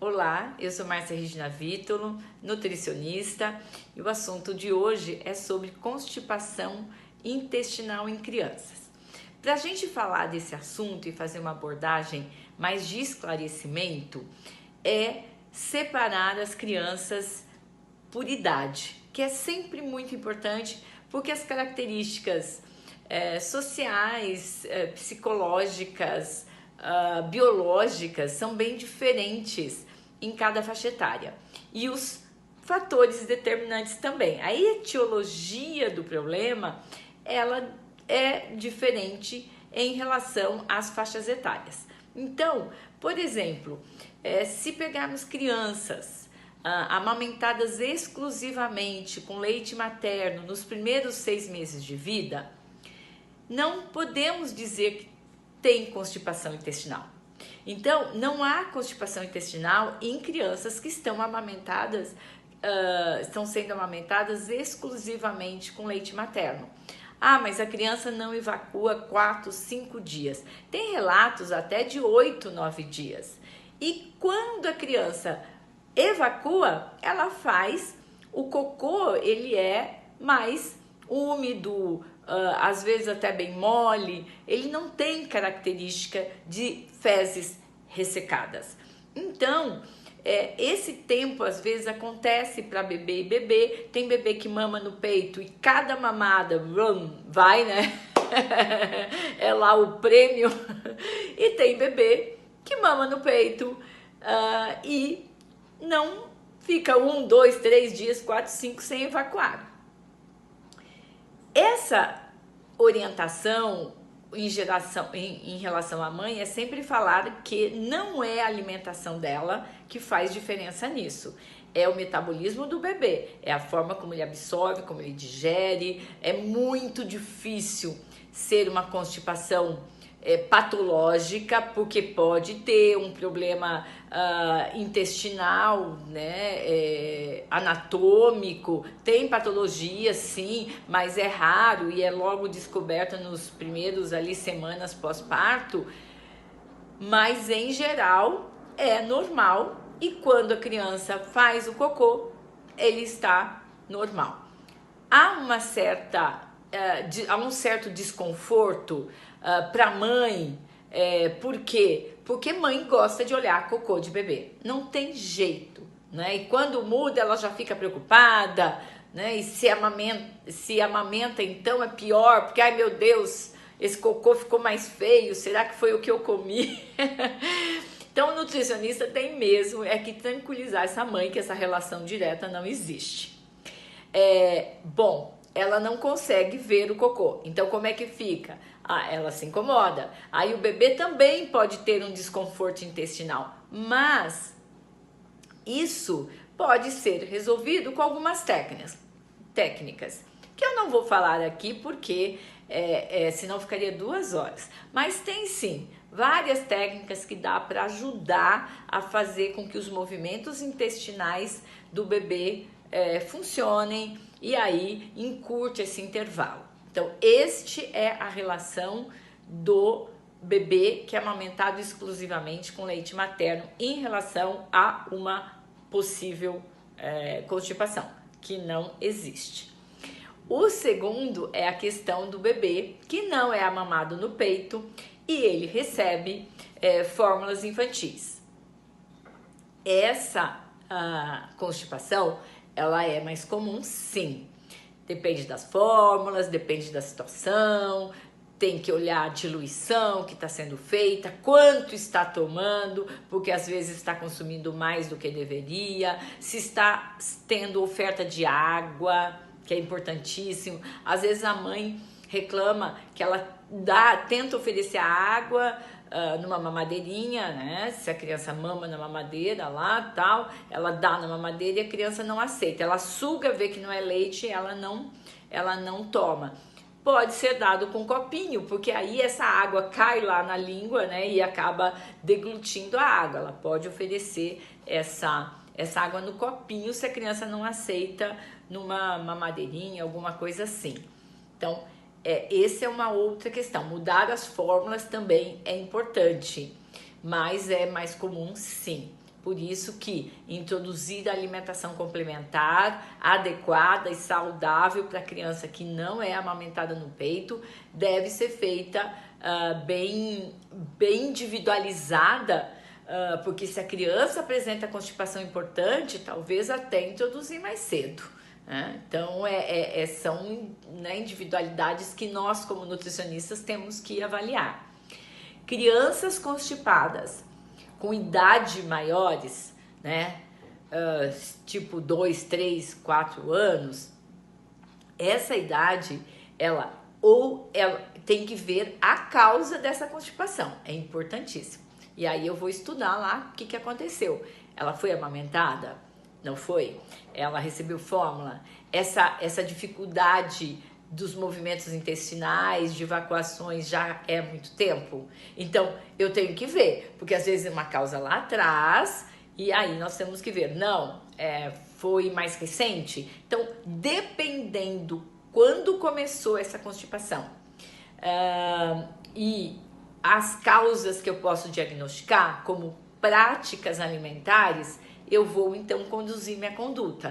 Olá, eu sou Márcia Regina Vítolo, nutricionista, e o assunto de hoje é sobre constipação intestinal em crianças. Para a gente falar desse assunto e fazer uma abordagem mais de esclarecimento, é separar as crianças por idade, que é sempre muito importante, porque as características sociais, psicológicas, biológicas são bem diferentes em cada faixa etária, e os fatores determinantes também. A etiologia do problema, ela é diferente em relação às faixas etárias. Então, por exemplo, se pegarmos crianças amamentadas exclusivamente com leite materno nos primeiros 6 meses de vida, não podemos dizer que tem constipação intestinal. Então, não há constipação intestinal em crianças que estão amamentadas, estão sendo amamentadas exclusivamente com leite materno. Ah, mas a criança não evacua 4, 5 dias. Tem relatos até de 8, 9 dias. E quando a criança evacua, ela faz, o cocô, ele é mais úmido, às vezes até bem mole, ele não tem característica de fezes ressecadas. Então, esse tempo às vezes acontece para bebê e bebê. Tem bebê que mama no peito e cada mamada vai, né? É lá o prêmio. E tem bebê que mama no peito e não fica 1, 2, 3 dias, 4, 5 sem evacuar. Essa orientação em relação à mãe é sempre falar que não é a alimentação dela que faz diferença nisso. É o metabolismo do bebê, é a forma como ele absorve, como ele digere. É muito difícil ser uma constipação patológica, porque pode ter um problema intestinal, né, anatômico. Tem patologia, sim, mas é raro e é logo descoberta nos primeiros ali semanas pós-parto. Mas em geral é normal, e quando a criança faz o cocô, ele está normal. Há um certo desconforto para a mãe. Por quê? Porque mãe gosta de olhar cocô de bebê. Não tem jeito, né? E quando muda, ela já fica preocupada, né? E se amamenta, então é pior, porque, ai meu Deus, esse cocô ficou mais feio, será que foi o que eu comi? Então o nutricionista tem mesmo que tranquilizar essa mãe que essa relação direta não existe. Bom, ela não consegue ver o cocô. Então, como é que fica? Ela se incomoda. Aí o bebê também pode ter um desconforto intestinal. Mas isso pode ser resolvido com algumas técnicas que eu não vou falar aqui porque senão ficaria 2 horas. Mas tem sim várias técnicas que dá para ajudar a fazer com que os movimentos intestinais do bebê funcionem, e aí encurte esse intervalo. Então, este é a relação do bebê que é amamentado exclusivamente com leite materno em relação a uma possível constipação, que não existe. O segundo é a questão do bebê que não é amamado no peito e ele recebe fórmulas infantis. Essa constipação, ela é mais comum, sim. Depende das fórmulas, depende da situação, tem que olhar a diluição que está sendo feita, quanto está tomando, porque às vezes está consumindo mais do que deveria, se está tendo oferta de água, que é importantíssimo. Às vezes a mãe reclama que ela tenta oferecer a água numa mamadeirinha, né? Se a criança mama na mamadeira lá, tal, ela dá na mamadeira e a criança não aceita. Ela suga, vê que não é leite, ela não toma. Pode ser dado com copinho, porque aí essa água cai lá na língua, né? E acaba deglutindo a água. Ela pode oferecer essa água no copinho se a criança não aceita numa mamadeirinha, alguma coisa assim. Então, essa é uma outra questão. Mudar as fórmulas também é importante, mas é mais comum sim. Por isso que introduzir a alimentação complementar adequada e saudável para a criança que não é amamentada no peito deve ser feita bem individualizada, porque se a criança apresenta constipação importante, talvez até introduzir mais cedo. Então, são, né, individualidades que nós, como nutricionistas, temos que avaliar. Crianças constipadas com idade maiores, né, tipo 2, 3, 4 anos, essa idade, ela tem que ver a causa dessa constipação, é importantíssimo. E aí eu vou estudar lá o que aconteceu. Ela foi amamentada? Não foi? Ela recebeu fórmula? Essa dificuldade dos movimentos intestinais, de evacuações, já é muito tempo? Então, eu tenho que ver, porque às vezes é uma causa lá atrás, e aí nós temos que ver. Não, foi mais recente? Então, dependendo quando começou essa constipação e as causas que eu posso diagnosticar como práticas alimentares, eu vou então conduzir minha conduta.